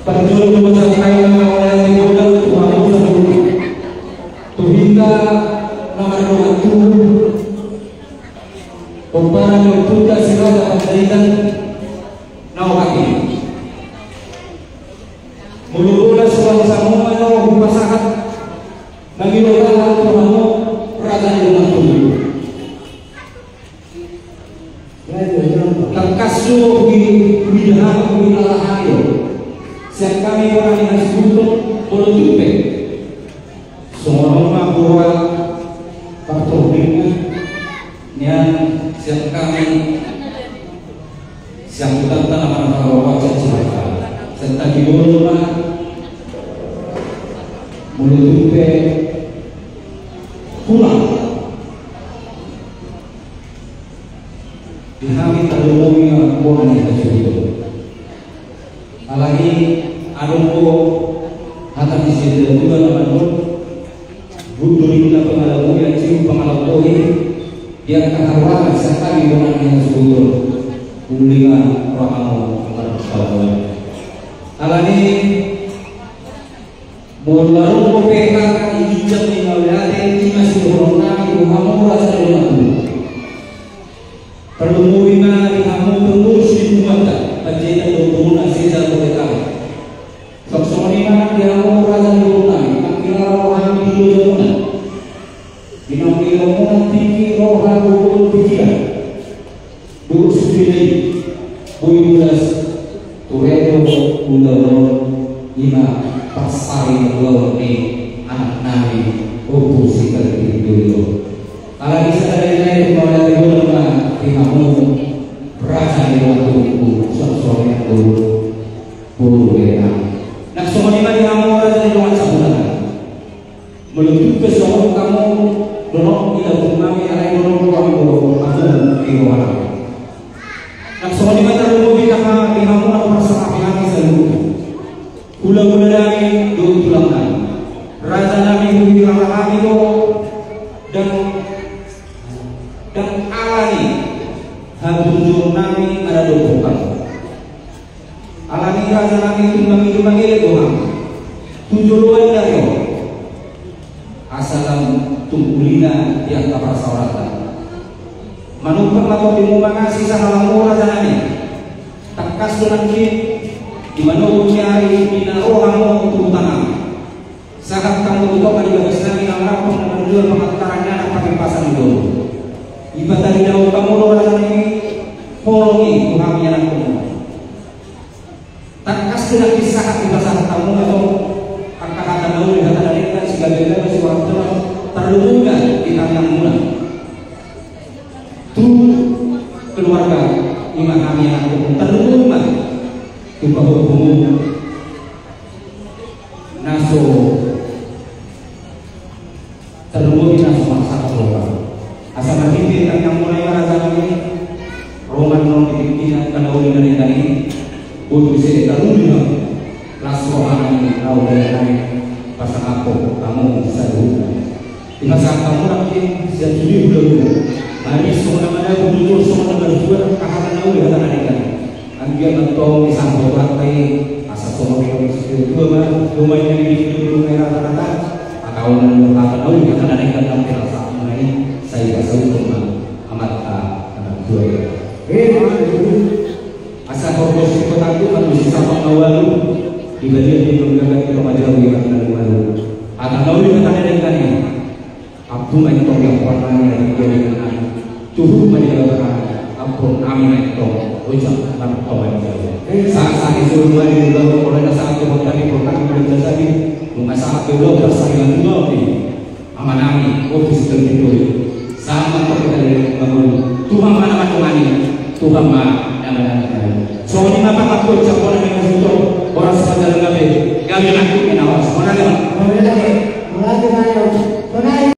Perjuru mencapai oleh Tuhan Tuhan Tuhika nomor 2 Pembaran yang tugas sirada pendaitan nawaki mulubula suang samuma nawa humasahat nagilola Tuhan raga rumah tubuh terkasu di bidang wilayah siang kami orang yang sebut politik semua rumah buah patronnya yang siang kami siang kita tanah para wajah cerita serta di rumah politik pulang dihami terlalu orang yang sebut alagi adungku hata di sini juga namanya buduri kita pengalaman yang cium pengalaman dia keharuan serta di orang yang sebut kulingan rahmat Allah alagi mularu PK hijab di mawlade di masih corona di Muhammad Rasulullah perlu lima di Muhammad terus di Muhammad aja berguna sisa berkata Soksonima dia mau raja diurunai Akira rohan diurunai Dinamil rohan tinggi rohan bukul pikiran Dulu sendiri Buibulas Turedo Undoro Ima Pasari Lorni Anak Nabi Opusi Kerti Dulu Kalau bisa dari naik Kemauan diurunai Timamu Raja di waktu Soksonima dulu Bulu enak nak semua ini kamu orang dari luar sana menuju ke semua kamu dorong tidak bermami ada dorong kamu ada di luar nak semua ini terlalu kita di kamu aku merasa kami selalu gula-gula dari dua tulangan raja nabi bilang kami itu dan alani habis nabi ada dua bukan alami raja kami itu memanggil Tuhan tujuan dari asalam tumpulina yang tak persawaratan manuver atau dimumangasi sahalamu raja kami takas dengan di mana uciari bina rohamu untuk tanam saat kamu itu pada bagas lagi nama pun dengan jual pengatarannya anak pakai pasang itu ibadah di daun kamu raja kami polongi Tuhan anak kamu takas tidak bisa di bahasa tamu atau kata-kata tahu di kata dari kan segala masih orang tua terluka di tangan mula tu keluarga imam kami yang terluka di bawah umum naso terluka di naso masa keluarga asal nanti yang mulai merasa kami roman non dipikiran karena ulinan yang tadi untuk bisa ditaruh langsung orang ini tahu dari pasang aku kamu bisa dulu di masa kamu nanti bisa jadi dulu hari semua nama dulu semua nama dulu kahar tahu ya kan ada kan dia mentong disambut lantai asal semua yang itu mah lumayan di dulu merah rata atau berkata tahu ya kan ada kan nanti rasa ini saya rasa untuk amat anak dua asal korupsi kota itu kan bisa sama mawalu di bagian di penggalan itu majalah yang dari malu atau tahu di kota dengan ini aku main tong yang warnanya yang jadi dengan cukup majalah aku amin tong ucap dan tong saat itu mulai dulu oleh saat itu tadi program kerja tadi mengasah dulu persaingan dulu di amanami office tertentu sama seperti bangun Tuhan mana ini Tuhan mana yang ada. Soalnya apa aku ucap orang yang orang sepanjang kami nak